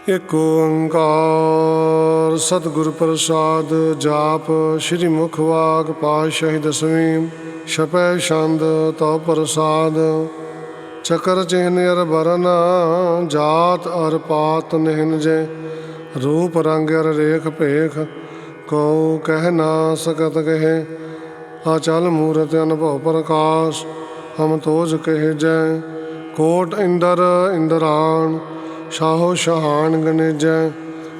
ਏਕ ਓੰਕਾਰ ਸਤਿਗੁਰ ਪ੍ਰਸਾਦ। ਜਾਪ ਸ੍ਰੀ ਮੁਖਵਾਕ ਪਾਤਸ਼ਾਹੀ ਦਸਵੀਂ। ਛਪੈ ਛੰਦ ਤਉ ਪ੍ਰਸਾਦ। ਚੱਕਰ ਚਿਹਨ ਅਰ ਬਰਨ ਜਾਤ ਅਰ ਪਾਤ ਨਿਹਨ ਜੇ। ਰੂਪ ਰੰਗ ਅਰ ਰੇਖ ਭੇਖ ਕਉ ਕਹਿ ਨਾ ਸਕਤ ਕਹੇ। ਅਚਲ ਮੂਰਤਿ ਅਨਭਉ ਪ੍ਰਕਾਸ਼ ਹਮ ਤੋਜ ਕਹਿ ਜੈ। ਕੋਟ ਇੰਦਰ ਇੰਦਰਾਣ ਸ਼ਾਹੋ ਸ਼ਹਾਨ ਗਨੇਜੈ।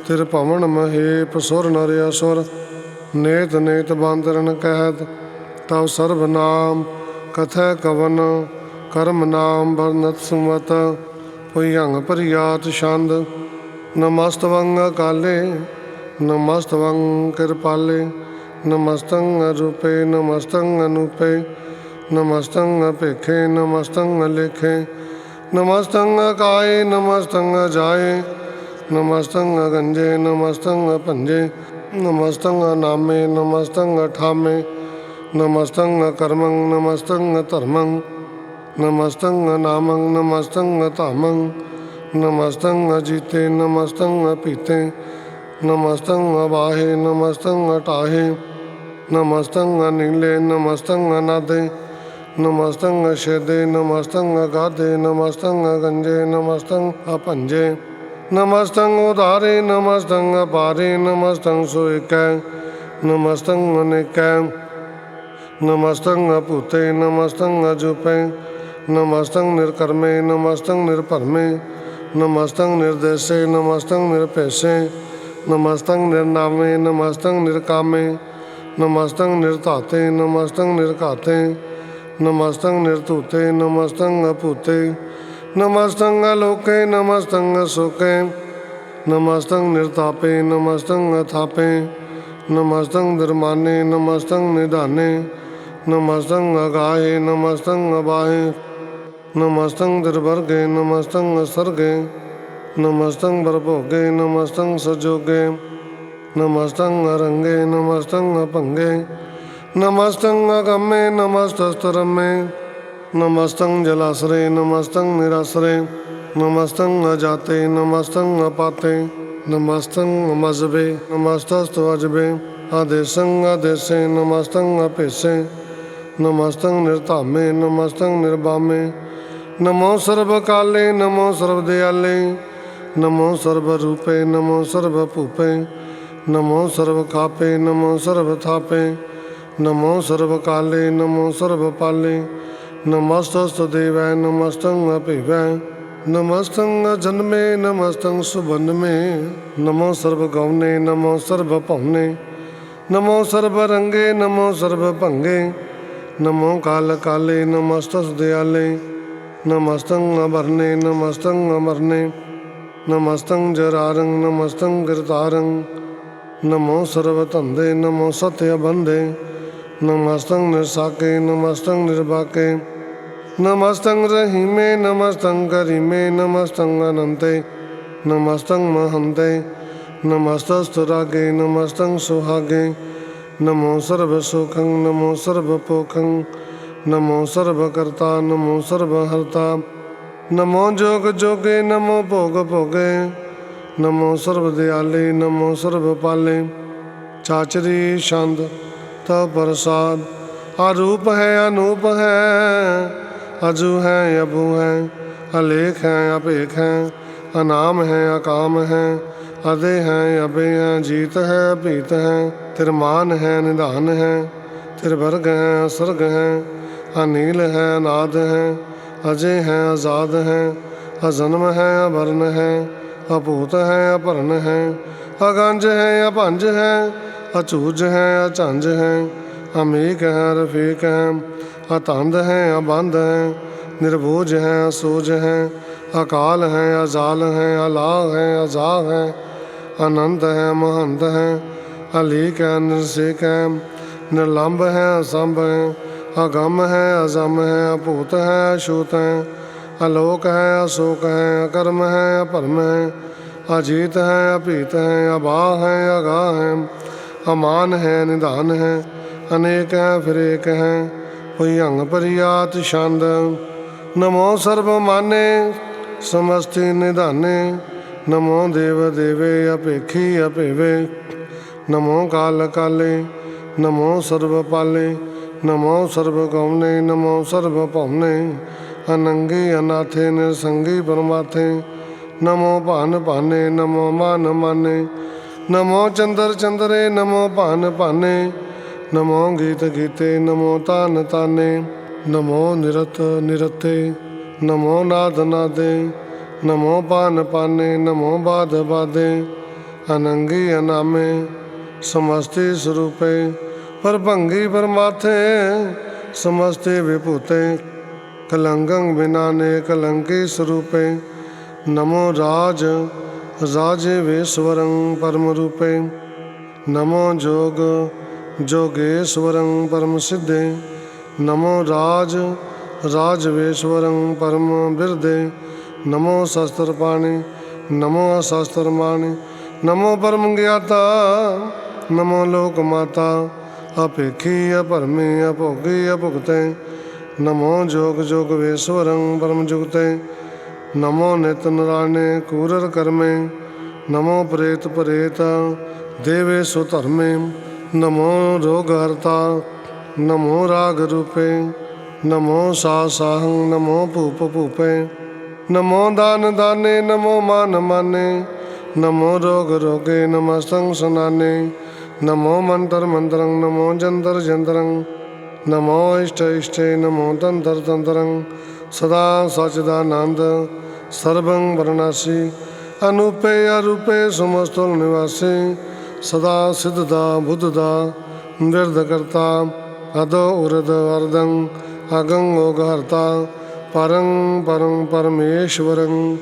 ਤਿਰ ਭਵਨ ਮਹੇਪ ਸੁਰ ਨਰ ਅਸੁਰ ਨੇਤ ਨੇਤ ਬਾਂਦਰਨ ਕਹਿਤ। ਤਵ ਸਰਬ ਨਾਮ ਕਥੈ ਕਵਨ ਕਰਮ ਨਾਮ ਵਰਨਤ ਸੁਮਤ। ਭੁਯੰਗ ਭਰਿਆਤ ਛੰਦ। ਨਮਸਤਵੰ ਅਕਾਲੇ ਨਮਸਤਵੰ ਕਿਰਪਾਲੇ। ਨਮਸਤੰ ਅਰੂਪੇ ਨਮਸਤੰ ਅਨੂਪੇ। ਨਮਸਤੰ ਅਭੇਖੇ ਨਮਸਤੰ ਅਲੇਖੇ। ਨਮਸਤੰ ਅਕਾਏ ਨਮਸਤੰ ਅਜਾਏ। ਨਮਸਤੰ ਅਗੰਜੇ ਨਮਸਤੰ ਅਭੰਜੇ। ਨਮਸਤੰ ਅਨਾਮੇ ਨਮਸਤੰ ਅਠਾਮੇ। ਨਮਸਤੰ ਅਕਰਮੰ ਨਮਸਤੰ ਅਧਰਮੰ। ਨਮਸਤੰ ਅਨਾਮੰ ਨਮਸਤੰ ਅਧਾਮੰ। ਨਮਸਤੰ ਅਜੀਤੇ ਨਮਸਤੰ ਅਪੀਤੇ। ਨਮਸਤੰ ਅਵਾਹੇ ਨਮਸਤੰ ਅਟਾਹੇ। ਨਮਸਤੰ ਅਨੀਲੇ ਨਮਸਤੰ ਅਨਾਦੇ। ਨਮਸਤੰ ਅਛੇਦੇ ਨਮਸਤੰ ਅਗਾਧੇ। ਨਮਸਤੰ ਅਗੰਜੇ ਨਮਸਤੰ ਅਭੰਜੇ। ਨਮਸਤੰ ਉਧਾਰੇ ਨਮਸਤੰ ਅਪਾਰੇ। ਨਮਸਤੰ ਸੋਇਕੈ ਨਮਸਤੰ ਅਨੇਕੈ। ਨਮਸਤੰ ਅਭੂਤੇ ਨਮਸਤੰ ਅਜੂਪੇ। ਨਮਸਤੰ ਨਿਰਕਰਮੇ ਨਮਸਤੰ ਨਿਰਭਰਮੇ। ਨਮਸਤੰ ਨਿਰਦੇਸੇ ਨਮਸਤੰ ਨਿਰਭੇਸੇ। ਨਮਸਤੰ ਨਿਰਨਾਮੇ ਨਮਸਤੰ ਨਿਰਕਾਮੇ। ਨਮਸਤੰ ਨਿਰਧਾਤੇ ਨਮਸਤੰ ਨਿਰਘਾਤੇ। ਨਮਸਤੰ ਨਿਰਧੂਤੇ ਨਮਸਤੰ ਅਭੂਤੇ। ਨਮਸਤੰ ਅਲੋਕੇ ਨਮਸਤੰ ਅਸੋਕੇ। ਨਮਸਤੰ ਨਿਰਤਾਪੇ ਨਮਸਤੰ ਅਥਾਪੇ। ਨਮਸਤੰ ਨਿਰਮਾਨੇ ਨਮਸਤੰ ਨਿਧਾਨੇ। ਨਮਸਤੰ ਅਗਾਹੇ ਨਮਸਤੰ ਅਬਾਹੇ। ਨਮਸਤੰ ਨਿਰਵਰਗੇ ਨਮਸਤੰ ਅਸਰਗੇ। ਨਮਸਤੰ ਵਰਭੋਗੇ ਨਮਸਤੰ ਸਜੋਗੇ। ਨਮਸਤੰ ਅਰੰਗੇ ਨਮਸਤੰ ਅਭੰਗੇ। ਨਮਸਤੰ ਅਗੰਮੇ ਨਮਸਤਸਤਰੰਮੇ। ਨਮਸਤੰ ਜਲਾਸਰੇ ਨਮਸਤੰ ਨਿਰਾਸਰੇ। ਨਮਸਤੰ ਅਜਾਤੇ ਨਮਸਤੰ ਅਪਾਤੇ। ਨਮਸਤੰ ਅਮਜ਼ਬੇ ਨਮਸਤਸਤੁ ਅਜਬੇ। ਆਦੇਸੰ ਆਦੇਸੇ ਨਮਸਤੰ ਅਭੇਸੇ। ਨਮਸਤੰ ਨਿਰਧਾਮੇ ਨਮਸਤੰ ਨਿਰਬਾਮੇ। ਨਮੋ ਸਰਬ ਕਾਲੇ ਨਮੋ ਸਰਬ ਦਿਆਲੇ। ਨਮੋ ਸਰਬ ਰੂਪੇ ਨਮੋ ਸਰਬ ਭੂਪੇ। ਨਮੋ ਸਰਬ ਖਾਪੇ ਨਮੋ ਸਰਬ ਥਾਪੇ। ਨਮੋ ਸਰਬ ਕਾਲੇ ਨਮੋ ਸਰਬ ਪਾਲੇ। ਨਮਸਤਸਤੁ ਦੇਵੈ ਨਮਸਤੰ ਅਭੇਵੈ। ਨਮਸਤੰ ਅਜਨਮੇ ਨਮਸਤੰ ਸੁਭਨਮੇ। ਨਮੋ ਸਰਬ ਗੌਨੇ ਨਮੋ ਸਰਬ ਭਉਨੇ। ਨਮੋ ਸਰਬ ਰੰਗੇ ਨਮੋ ਸਰਬ ਭੰਗੇ। ਨਮੋ ਕਾਲ ਕਾਲੇ ਨਮਸਤਸਤੁ ਦਿਆਲੇ। ਨਮਸਤੰ ਅਭਰਨੇ ਨਮਸਤੰ ਅਮਰਨੇ। ਨਮਸਤੰ ਜਰਾਰੰ ਨਮਸਤੰ ਗਿਰਧਾਰੰ। ਨਮੋ ਸਰਬ ਧੰਦੇ ਨਮੋ ਸਤਿ ਅਬੰਧੇ। ਨਮਸਤੰ ਨਿਰਸਾਕੇ ਨਮਸਤੰ ਨਿਰਬਾਕੇ। ਨਮਸਤੰ ਰਹੀਮੇ ਨਮਸਤੰ ਕਰੀਮੇ। ਨਮਸਤੰ ਅਨੰਤੇ ਨਮਸਤੰ ਮਹੰਤੇ। ਨਮਸਤਸਤੁ ਰਾਗੇ ਨਮਸਤੰ ਸੁਹਾਗੇ। ਨਮੋ ਸਰਬ ਸੁਖੰ ਨਮੋ ਸਰਬ ਭੋਖੰ। ਨਮੋ ਸਰਬ ਕਰਤਾ ਨਮੋ ਸਰਬ ਹਰਤਾ। ਨਮੋ ਜੋਗ ਜੋਗੇ ਨਮੋ ਭੋਗ ਭੋਗੇ। ਨਮੋ ਸਰਬ ਦਿਆਲੇ ਨਮੋ ਸਰਬ ਪਾਲੇ। ਚਾਚਰੀ ਛੰਦ ਤਉ ਪ੍ਰਸਾਦ। ਆਰੂਪ ਹੈ ਅਨੂਪ ਹੈ। ਅਜੂ ਹੈ ਅਭੂ ਹੈ। ਅਲੇਖ ਹੈ ਅਭੇਖ ਹੈ। ਅਨਾਮ ਹੈ ਅਕਾਮ ਹੈ। ਅਦੇ ਹੈ ਅਭੇ ਹੈ। ਜੀਤ ਹੈ ਅਭੀਤ ਹੈ। ਤਿਰਮਾਨ ਹੈ ਨਿਧਾਨ ਹੈ। ਤਿਰਵਰਗ ਹੈ ਅਸਰਗ ਹੈ। ਅਨੀਲ ਹੈ ਅਨਾਦ ਹੈ। ਅਜੇ ਹੈ ਆਜ਼ਾਦ ਹੈ। ਅਜਨਮ ਹੈ ਅਭਰਨ ਹੈ। ਅਭੂਤ ਹੈ ਅਭਰਨ ਹੈ। ਅਗੰਜ ਹੈ ਅਭੰਜ ਹੈ। ਅਚੂਜ ਹੈ ਅਝੰਜ ਹੈ। ਅਮੀਕ ਹੈ ਰਫੀਕ ਹੈ। ਅਤੰਦ ਹੈ ਅਬੰਧ ਹੈ। ਨਿਰਬੋਝ ਹੈ ਅਸੂਝ ਹੈ। ਅਕਾਲ ਹੈ ਅਜਾਲ ਹੈ। ਅਲਾਹ ਹੈ ਅਜਾਹ ਹੈ। ਅਨੰਤ ਹੈ ਮਹੰਤ ਹੈ। ਅਲੀਕ ਹੈ ਨਿਰਸੇਕ ਹੈ। ਨਿਰਲੰਭ ਹੈ ਅਸੰਭ ਹੈ। ਅਗੰਮ ਹੈ ਅਜਮ ਹੈ। ਅਭੂਤ ਹੈ ਅਛੂਤ ਹੈ। ਅਲੋਕ ਹੈ ਅਸ਼ੋਕ ਹੈ। ਅਕਰਮ ਹੈ ਅਭਰਮ ਹੈ। ਅਜੀਤ ਹੈ ਅਭੀਤ ਹੈ। ਅਬਾਹ ਹੈ ਅਗਾਹ ਹੈ। ਅਮਾਨ ਹੈ ਨਿਧਾਨ ਹੈ। ਅਨੇਕ ਹੈ ਫਿਰ ਏਕ ਹੈ। ਭੁਯੰਗ ਭਰਿਆਤ ਛੰਦ। ਨਮੋ ਸਰਬ ਮਾਨੇ ਸਮਸਤੀ ਨਿਧਾਨੇ। नमो देव देवे अपेखी अपेवे, नमो काल काले, नमो सर्वपाले, नमो सर्वगौने, नमो सर्वभौने, अनंगी अनाथे निरसंगी परमाथे, नमो भान भाने, नमो मान माने, नमो चंद्र चंद्रे, नमो भान भाने, नमो गीत गीते, नमो तान ताने, नमो निरत निरते, नमो नाद नादे, नमो पान पाने, नमो बाध बाधे, अनंगी अनामे, समस्ति स्वरूपे, परभंगी परमाथे, समस्ते विभूते, कलंगं विनाने कलंकी स्वरूपे, नमो राज राजेवेश्वरं परम रूपे, नमो जोग जोगेश्वरं परम सिद्धे, नमो राज राजवेश्वरं परम बिरदे, नमो शस्त्रपाणि, नमो अशस्त्रमाणि, नमो परम ज्ञाता, नमो लोक माता, अपेखी अपरमे अभोगी अभुगते, नमो जोग जोगवेश्वरं परम जुगते, नमो नित नारायणे कूरर कर्मे, नमो प्रेत परेत देवेशु धर्मे, नमो रोगहर्ता, नमो राग रूपे, नमो साहं, नमो भूप भूपे, नमो दान दाने, नमो मान माने, नमो रोग रोगे, नमस्तं सनाने, नमो मंत्र मंत्रं, नमो जंतर जंतरं, नमो इष्ट इष्टे, नमो तंत्र तंत्रं, सदा सच्चिदानंद सर्वं वर्णासी, अनूपे अरूपे समस्तुल निवासी, सदा सिद्धदा बुद्धदा वृद्धकर्ता, अदो उर्द अर्धं अगं ओगहर्ता, परं परं परमेश्वरं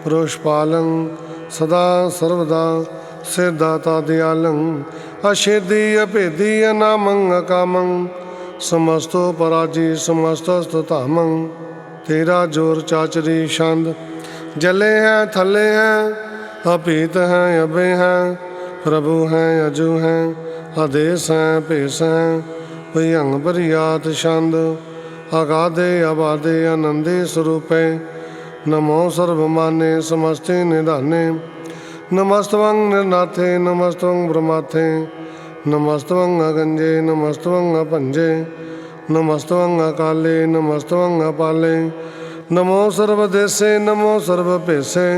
पुरुषपालं, सदा सर्वदा सिद्धाता दयालं, अशेदी अभेदी अनामं अकामं, समस्तो पराजी समस्तस्तु तामं, तेरा जोर चाचरी छंद, जले हैं थले हैं, अपीत हैं अबे हैं, प्रभु हैं अजू हैं, आदेश हैं भेष हैं, भयंग बरियात छंद, अगाधे अबाधे आनंदे स्वरूपे, नमो सर्वमाने समस्ते निधाने, नमस्तवं निर्नाथे, नमस्तवं ब्रह्माथे, नमस्तवं अगंजे, नमस्तवं अपंजे, नमस्तवं अकाले, नमस्तवं अपाले, नमो सर्वदेशे, नमो सर्वपेशे,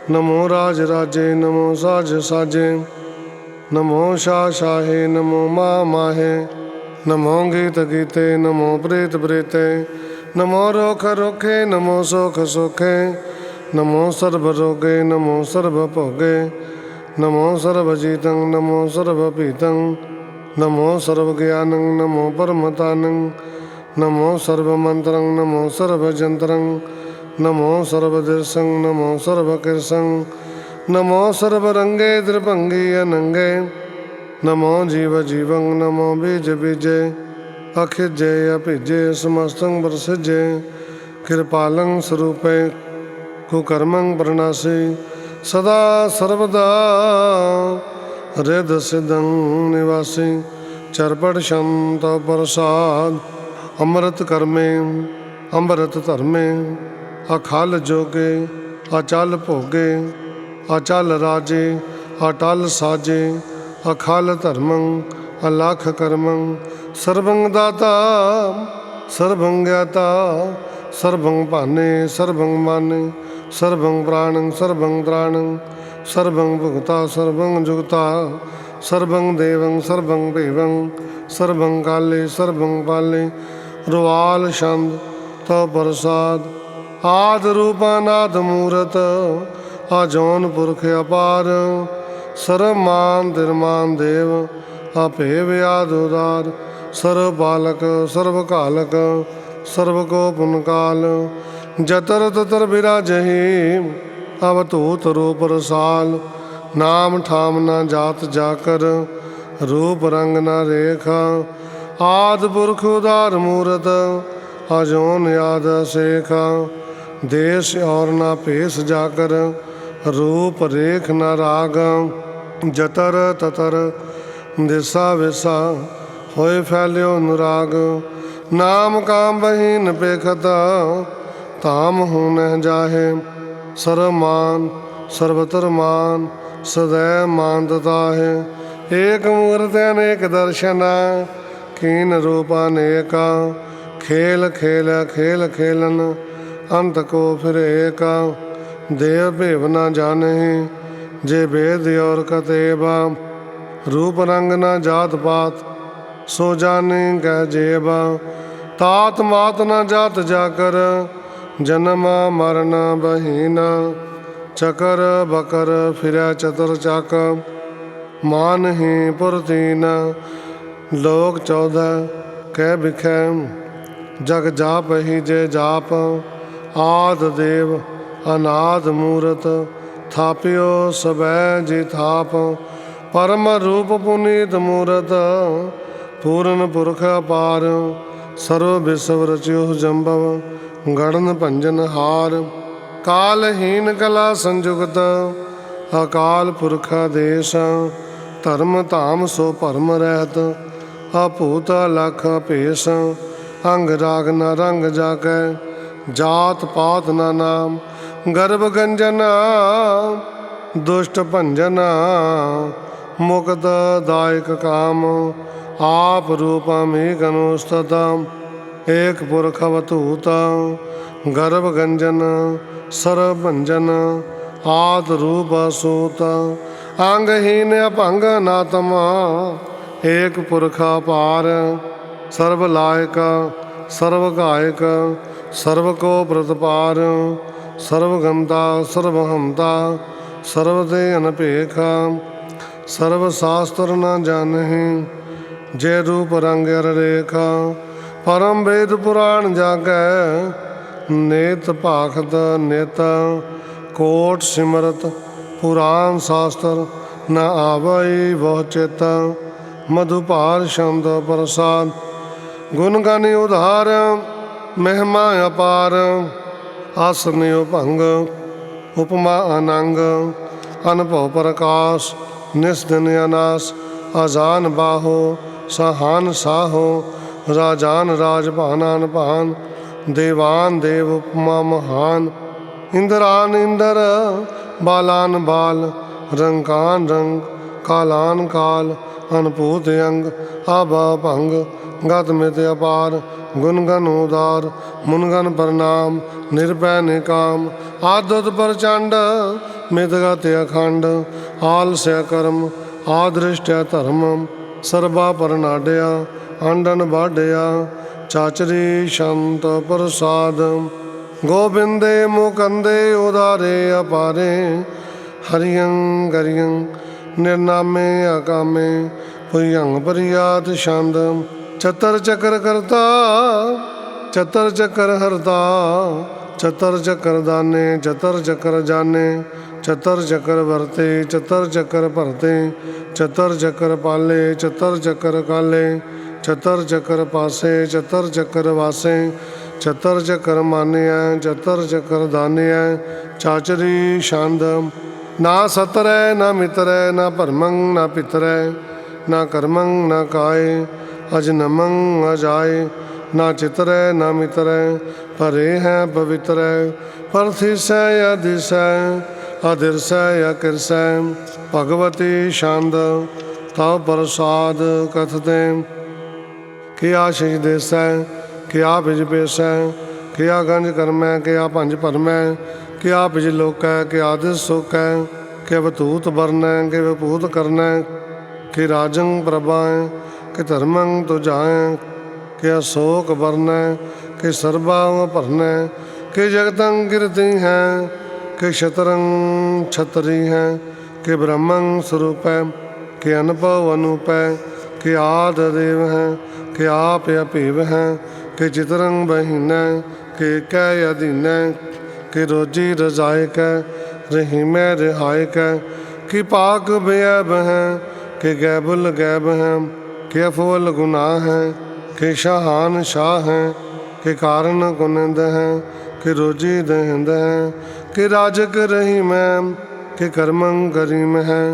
नमो राज राजे, नमो साज साजे, नमो शाह शाहे, नमो माँ माहे, नमो गीत गीते, नमो प्रेत प्रेते, नमो रोख रोखे, नमो सोख सोखे, नमो सर्व रोगे, नमो सर्व भोगे, नमो सर्वजीतं, नमो सर्वपीतं, नमो सर्वज्ञानं, नमो परमतानं, नमो सर्वमन्त्रं, नमो सर्वजन्त्रं, नमो सर्वदर्शं, नमो सर्वकृशं, नमो सर्वरंगे त्रिभंगी अनंगे, नमो जीव जीवं, नमो बीज बीजे, अखिजे अभिजे समस्तं प्रसिजे, कृपालं स्वरूपे कुकर्मं प्रणासी, सदा सर्वदा हृद सिद्धं निवासी, चरपट शांत प्रसाद, अमृत कर्मे अमृत धर्मे, अखाल जोगे अचल भोगे, अचल राजे अटल साजे, अखाल धर्मं अलख कर्मं, सर्वं दाता सर्वं ज्ञाता, सर्वं पाने सर्वं माने, सर्वं प्राणं सर्वं त्राणं, सर्वं भुक्ता सर्वं जुगता, सर्वं देवं सर्वं देवं, सर्वं काले सर्वं पाले, रुवाल छंद तो प्रसाद, आद रूपानाद मूरत, आजौन पुरख अपार, सर्वमान तिरमान देव, आपे व्याद उदार, सर्व बालक सर्व कालक, सर्व को पुनकाल, जतर ततर विराजही, अवतूत रूप रसाल, नाम ठाम न जात जाकर, रूप रंग न रेखा, आद पुरख उदार मूरत, अजोन याद शेखा, देश और न पेश जाकर, रूप रेख न राग, जतर ततर दिशा विशा, होए फैल्यो अनुराग, नाम काम बहीन पेखता, ताम हूँ न जाहे, सर्वमान सर्वत्र मान सदैव मानता है। एक मूर्त अनेक दर्शना कीन रूप अनेका खेल खेल खेल खेलन अंत को फिर एका। देव भेव न जाने जे वेद और कतेबा रूप रंग न जात पात सो जाने कह जेबा। तात मात न जात जाकर जन्म मरण बहीना चकर बकर फिर चतुर चाक मान ही पुरतीन। लोक 14 कह बिखै जग जाप ही जे जाप आद देव अनाद मूरत थापियो सबै जी थाप। परम रूप पुनीत मूरत पूरन पुरख अपार सर्व विश्व रचियो जंबव गणन भंजन हार। कालहीन कला संजुगत अकाल पुरख देश धर्म धाम सो भरम रहत अभूत लख भेष। अंग राग न रंग जाकै जात पात न नाम गर्भ गंजन दुष्ट भंजन मुक्त दायक काम। आप रूप में अनुस्तत एक पुरख अवधूत गर्भ गंजन सर्व भंजन आद रूप सूत। अंगहीन अपंग नातमा एक पुरख अपार सर्व लायक सर्व गायक सर्व को प्रतिपार। सर्वगंता सर्वहमता सर्वदे अनपेखा सर्व शास्त्र न जानहि जय रूप रंग अर रेखा। परम वेद पुराण जागै नेत भाखत नेत कोट सिमरत पुराण शास्त्र न आवई बहु चेत। मधुपार शब्द प्रसाद गुण गानी उधार महिमा अपार। आसनियो भंग उपमा अनंग अनुभव प्रकाश निस्दिन अनास। अजान बाहो सहान साहो राजान राजभानान भान देवान देव उपमा महान। इंद्रान इंद्र बालान बाल रंकान रंग कालान काल अनपूत अंग आभा भंग गत मित अपार। गुणगन उदार मुनगन प्रणाम निर्भय निकाम। आदत प्रचंड मितगत अखंड आलस्य कर्म आदृष्टय धर्म। सर्वा परनाड्या आंडन बाढ़या चाचरी शांत प्रसाद। गोबिंदे मुकंदे उदारे अपारे हरियं गरियं निर्नामे अकामे पुयंग परियात छंद। चतर चक्र करता चतर चक्र हरता चतर चक्र दाने चतर चक्र जाने। चतर चक्र वरते चतर चक्र भरते चतर चक्र पाले चतर चक्र काले। चतर चक्र पासे चतर चक्र वासे चतर चक्र मानिया चतर चक्र दानिया चाचरी छंद। ना सतरै ना मितरै ना भरमंग ना पितरै ना कर्मंग ना काय अजनमंग अजाय। ना चितरै ना मितरै परे हैं पवित्र। परथिसै अधिसै अधीरसै अकिरसै भगवती छंद। तव प्रसाद कथते किया आशीष देसै किया बिज पेसै किया गंज करमै किया भंज भरमै। किया बिज लोकै किया दिस सोकै कि बतूत बरनै कि विभूत करनै। कि राजं प्रभाएं कि धर्मं तुझाएं कि अशोक बरनै कि सर्वांग भरनै। कि जगतं कीर्ति हैं कि शतरंग छतरी हैं कि ब्रह्मं स्वरूप है कि अनुभव अनूप है कि आद देव हैं कि आप अपीव हैं कि चितरंग बहीन है कि कै अधीन है कि रोजी रजायक है रहीम रिहायक है कि पाक बेअब हैं कि गैबुल गैब हैं कि अफवल गुनाह हैं कि शाहान शाह हैं कि कारण कुनिंद हैं कि रोजी दहिंद हैं कि राजक रहीम हैं कि कर्मं करीम हैं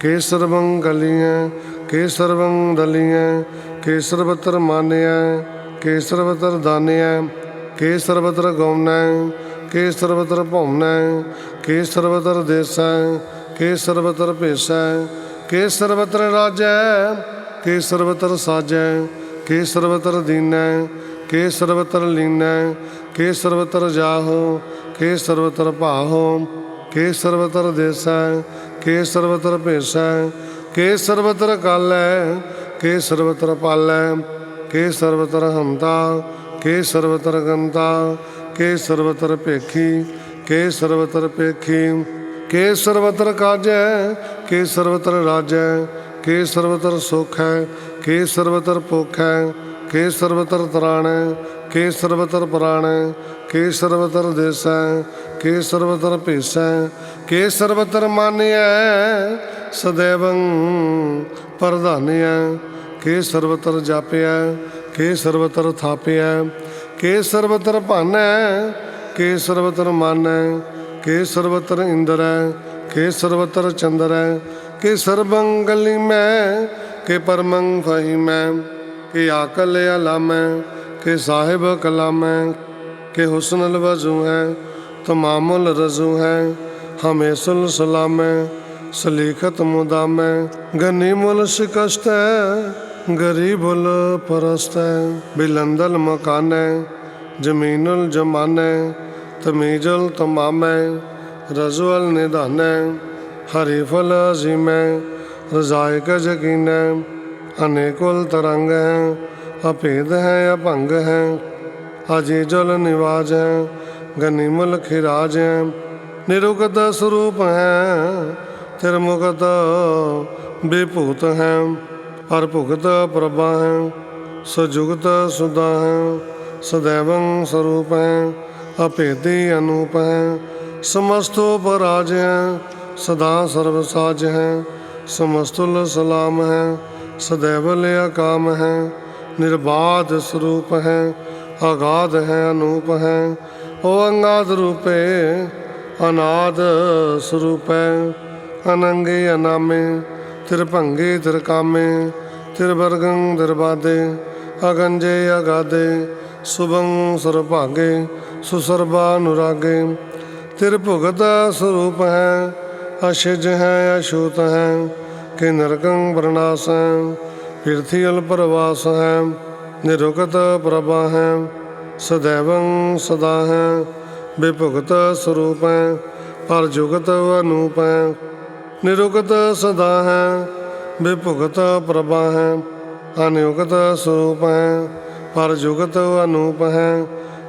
कि सर्वं कली हैं कि सर्वं दली हैं कि सर्वत्र मान्य हैं कि सर्वत्र दान्य हैं कि सर्वत्र गौण हैं के सर्वत्र भौमनै, के सर्वत्र देसै, के सर्वत्र भेसै, के सर्वत्र राजै, के सर्वत्र साजै, के सर्वत्र दीनै, के सर्वत्र लीनै, के सर्वत्र जाहो, के सर्वत्र भाहो, के सर्वत्र देसै, के सर्वत्र भेसै, के सर्वत्र कालै, के सर्वत्र पालै, के सर्वत्र हंता, के सर्वत्र गंता, के सर्वत्र पेखी, के सर्वत्र पेखी, के सर्वत्र काजै, के सर्वत्र राजै, के सर्वत्र सुख है, के सर्वत्र भुख है, के सर्वत्र त्राण है, के सर्वत्र प्राण है, के सर्वत्र देश है, के सर्वत्र भेस है, के सर्वत्र मान्य है, सदैवं प्रधान्य है, के सर्वत्र जाप्य है, के सर्वत्र थाप्य है, के सर्वत्र भान है, के सर्वत्र मान है, के सर्वत्र इंद्र है, के सर्वत्र चंद्र है, के सर्वं गली में, के परमं फहीम है, के आकल अलाम है, के साहिब कलाम है, के हुस्न वजू है, तमामुल रजू है, हमेशुल सलाम है, सलीखत मुदाम है, गनीमुल शिकस्त है, गरीबुल परस्त है, बिलंदल मकान है, जमीनुल जमान है, तमीजुल तमाम है, रजुअल निदान है, हरीफुल अजीम है, रजायक यकीन है, अनेकुल तरंग हैं, अभेद हैं अभंग हैं, अजीजुल निवाज हैं, गनीमुल खिराज हैं, निरुगत स्वरूप हैं, तिरमुगत विभूत हैं, परभुगत प्रभा हैं, सजुगत सुधा हैं, सदैवं स्वरूप हैं, अभेदी अनूप हैं, समस्तोपराज हैं, सदा सर्वसाज हैं, समस्तुल सलाम हैं, सदैव लय काम है, निर्बाध स्वरूप है, अगाध है अनूप है, ओ अंगाद रूपे अनाद स्वरूप है, अनंगे अनामे, त्रिभंगे त्रिकामे, त्रिवर्गं त्रिबादे, अगंजे अगाधे, शुभं सर्वभागे, सुसर्वानुरागे, त्रिभुगत स्वरूप है, अशिज है अछूत है, के नरकं प्रणास हैं, पृथ्वी अल्परवास हैं, निरुगत प्रभा हैं, सदैवं सदा हैं, विभुगत स्वरूप हैं, परजुगत अनूप हैं, निरुगत सदा हैं, विभुगत प्रभा हैं, अनियुगत स्वरूप हैं, परजुगत अनूप हैं,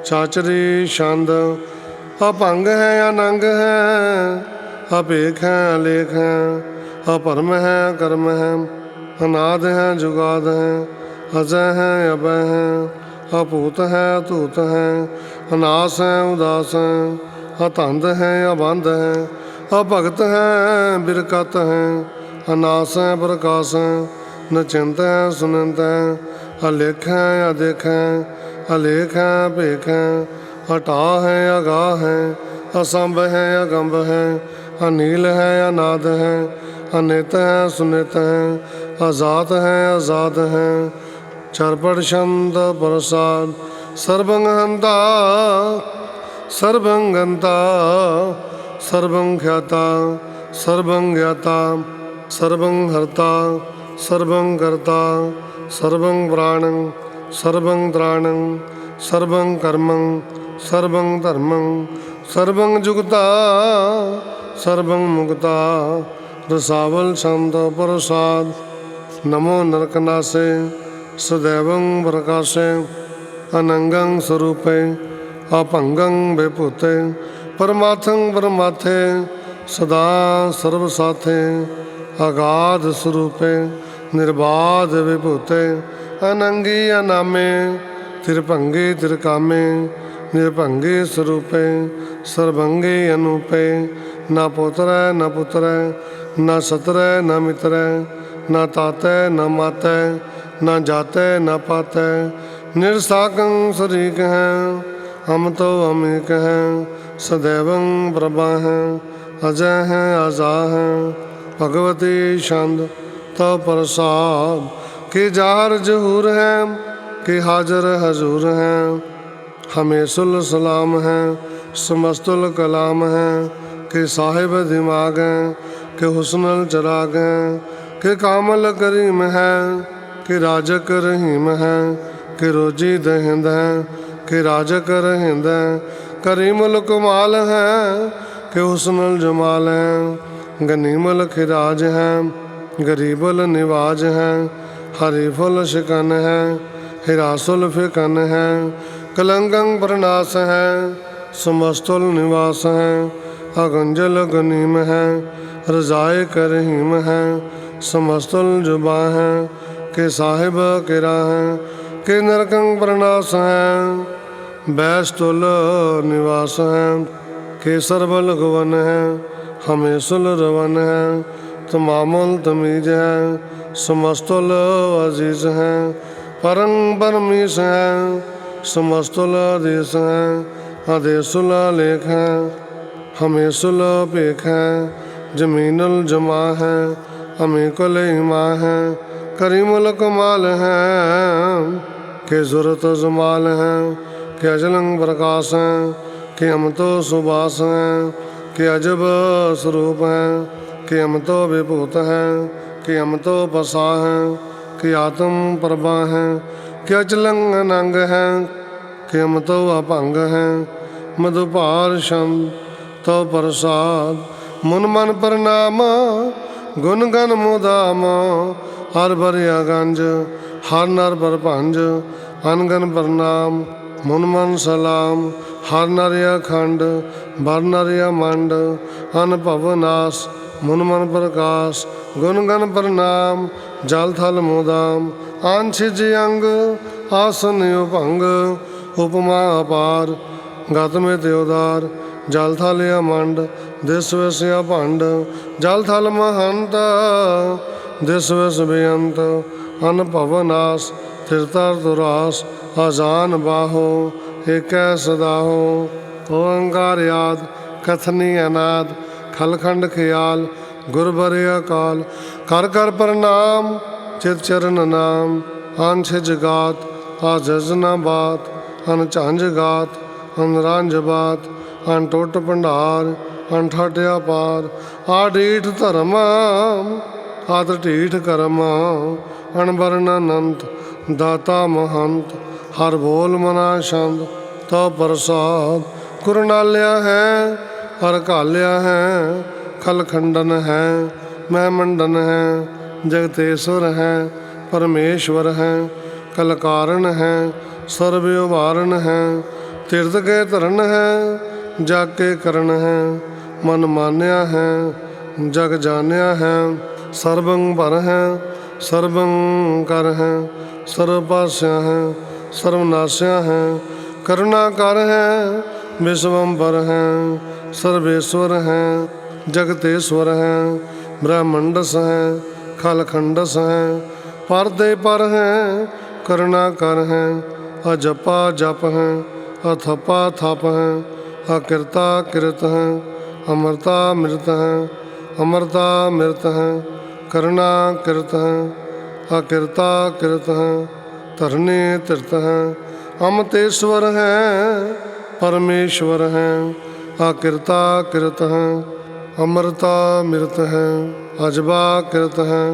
चाचरी छंद अभंग हैं अनंग हैं, अपेख हैं अलेख हैं, अपरम है कर्म है, अनाद है जुगाद है, अजय है अभय है, अपूत है अतूत है, अनास है उदास है, अतंद है अबंध है, अभगत है बिरकत है, अनास है प्रकाश है, न चिंत है सुनंत है, अलेख है अदेख है, अलेख है भेख है, अटा है अगाह है, असंभ है अगंभ है, अनील है अनाद है, अनित है सुनित है, आजात है आजाद है, चरपट छंद प्रसाद, सर्वं हंता सर्वं गंता, सर्वं ख्याता सर्वं ज्ञाता, सर्वं हर्ता सर्वं कर्ता, सर्वं प्राणं सर्वं त्राणं, सर्वं कर्मं सर्वं धर्मं, सर्वं जुगता सर्वं मुक्ता, रसावल छंद प्रसाद, नमो नरकनासे, सदैवं प्रकाशे, अनंगं स्वरूपे, अपंगं विभूते, परमार्थं परमार्थे, सदा सर्वसाथे, अगाध स्वरूपे, निर्बाध विभूते, अनंगी अनामे, त्रिभंगे त्रिकामे, निर्भंगे स्वरूपे, सर्वंगे अनूपे, न पुत्र न पुत्र, न सत्र न मित्र, न ताते न माते, न जाते न पाते, निरसाकं शरीक हैं, हम तो अमीक हैं, सदैवं प्रभा हैं, अजय हैं अजा हैं, भगवती छंद तो प्रसाद, के जार जहूर हैं, के हाजर हजूर हैं, हमेशुल सलाम हैं, समस्तुल कलाम है के साहिब दिमाग हैं के हुस्नल चराग हैं के कामल करीम है के राजक रहीम है के रोजी दहिंद हैं के राजक रहिंद हैं करीमुल कमाल हैं के हुस्नल जमाल हैं गनीमुल खिराज हैं गरीबुल निवाज हैं हरीफुल शिकन हैं हिरासुल फिकन हैं कलंगं प्रनाश हैं समस्तुल निवास हैं अगंजल गनीम हैं रजाए करहीम हैं समस्तुल जुबा हैं के साहिब किरा हैं के नरकंग प्रनाश हैं बैस्तुल निवास हैं के सरबल गवन हैं हमेशुल रवन हैं तमामुल तमीज हैं समस्तुल अजीज हैं परंग परमीश हैं समस्तुल आदेश हैं आदेशुल लेख हैं हमेशुल पेख हैं जमीनुल जमा हैं अमीकुल हिमा हैं करीमुल कमाल हैं के ज़ुरत जमाल हैं के अजलंग प्रकाश हैं के अमतो सुबास हैं के अजब स्वरूप हैं के अमतो विभूत हैं के अमतो पसा हैं के आत्म प्रभा हैं के अचलंग नंग हैं के अमतो अपंग हैं मधुपार छंद तो प्रसाद मुन मन प्रणाम गुण गन मुदाम हर बरिया गंज हर नर पर पंज अनगन प्रणाम मुन मन सलाम हर नरिया खंड भर नरिया मंड अन भवनाश मुन मन प्रकाश गुण गन प्रणाम जल थल मुदाम आंशिज अंग आसन उपंग उपमा अपार गत में त्योदार जल थल मंड दिस विस भंड जल थल महंत दिस विस बेअंत अन भवनाश तिरतर दुरास अजान बाहो एक सदाहो ओंकार याद कथनी अनाद खलखंड ख्याल गुरबरे अकाल कर कर प्रणाम चित चरण नाम अनछिज गात आजज न बात अन झांझ गात अन रांझ बात अन टुट भंडार अन ठटिया पार आडीठ धर्म आद ढीठ कर्म अनबरन अनंत दाता महंत हर बोल मना छंद तो प्रसाद कुरनालिया है हर कालिया है खलखंडन है मैं मंडन है जगतेश्वर है परमेश्वर है कलकारण है सर्व उभारण है तीर्थ के धरण है जग के करण है मन मान्या है जग जान्या है सर्वं भर है सर्वं कर है सर्वपास्या है सर्वनाश्या है करुणाकर है विश्वम्भर है सर्वेश्वर है जगतेश्वर है ब्रह्मंडस है खलखंडस है परदे पर है करुणाकर है अजपा जप है अथपा थप है अकृता कृत है अमृता मृत है अमृता मृत है करुणा कृत है अकृता कृत है धरने तीर्थ है अमतेश्वर है परमेश्वर है अकृता कृत है अमृता मृत है अजबा कृत है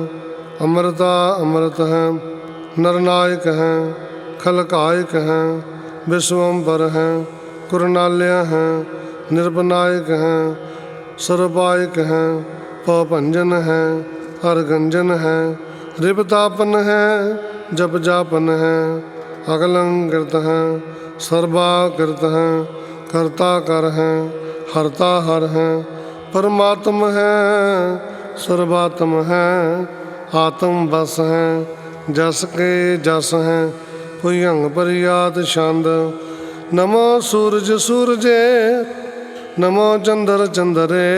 अमृता अमृत है नरनायक है खलकायक है विश्वम्भर है कुरनाल्य है निर्भनायक है सर्वपायक है पभंजन है हरगंजन है रिपतापन है जप जापन है अगलंकृत है सर्वाकृत है कर्ता कर है हरता हर है परमात्म है सर्वात्म है आत्म बस है जस के जस है भुयंग परियात छंद नमो सूरज सूरजे नमो चंद्र चंद्रे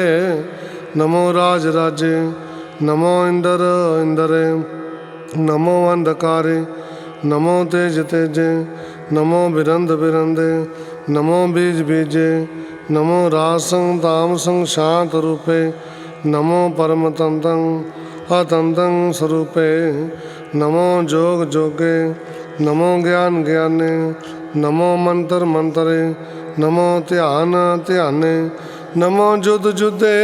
नमो राज राजे नमो इंद्र इंद्रे नमो अंधकारे नमो तेज तेजे नमो बिरंद बिरंदे नमो बीज बीजे नमो रासंग तामसंग शांत रूपे नमो परम तंतं अतंतं स्वरूपे नमो जोग जोगे नमो ज्ञान ज्ञाने नमो मंत्र मंतरे, नमो ध्यान ध्याने, नमो जुद जुदे,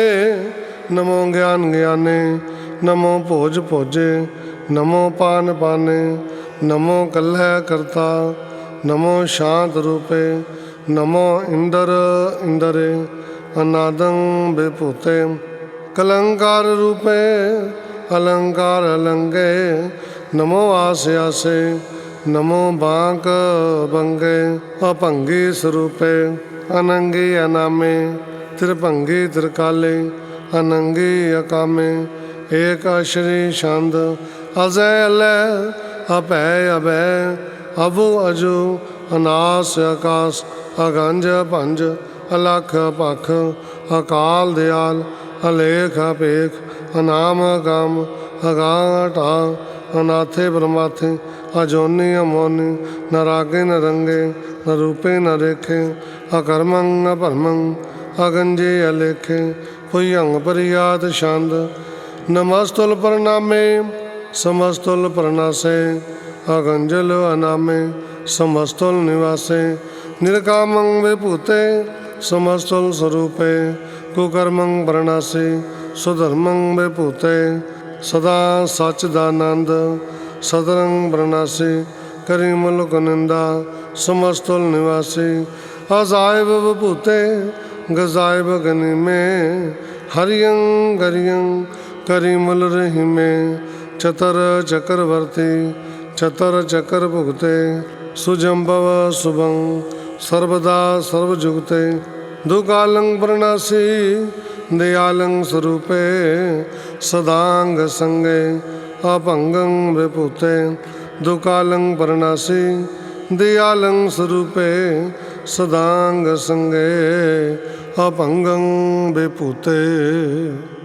नमो ज्ञान ज्ञाने, नमो भोज भोजे, नमो पान पाने, नमो कलह करता, नमो शांत रूपे, नमो इंदर इंदरे, अनादं विभूते, कलंकार रूपे, अलंकार अलंगे, नमो आसे आसे, नमो बांक बंगे, अभंगी स्वरूपे, अनंगी अनामे, त्रिभंगी त्रिकाले, अनंगी अकामे, एक अश्री छंद, अजय अलय, अभय अभय, अभु अजु, अनास आकाश, अगंज भंज, अलख पख, अकाल दयाल, अलेख अपेख, अनाम अगम, अगाटा, अनाथे ब्रह्माथे, अजोनी अमोनी, न रागे न रंगे, न रूपे न रेखे, अकर्मं अभर्मं, अगंजे अलेखे, भुयंग परियात छंद, नमस्तुल प्रणामे, समस्तुल प्रणासे, अगंजल अनामे, समस्तुल निवासे, निर्कामं विभूते, समस्तुल स्वरूपे, कुकर्मं प्रणासे, सुधर्मं विभूते, सदा सच्चिदानंद, सदरंग प्रणासे, करी मुल्क निंदा, समस्तुल निवासी, अजायब विभूते, गजायब गनि में, हरियं गरियं, करी मुल रही में, चतर चक्रवर्ती, चतर चक्र भुगते, सुजम्भव शुभं, सर्वदा सर्वजुगते, दुकालं प्रणासी, दयालं स्वरूपे, सदांग संगे, अपंगं विभूते, दुकालं प्रणासी, दयालं स्वरूपे, सदांग संगे, अपंगं विभूते।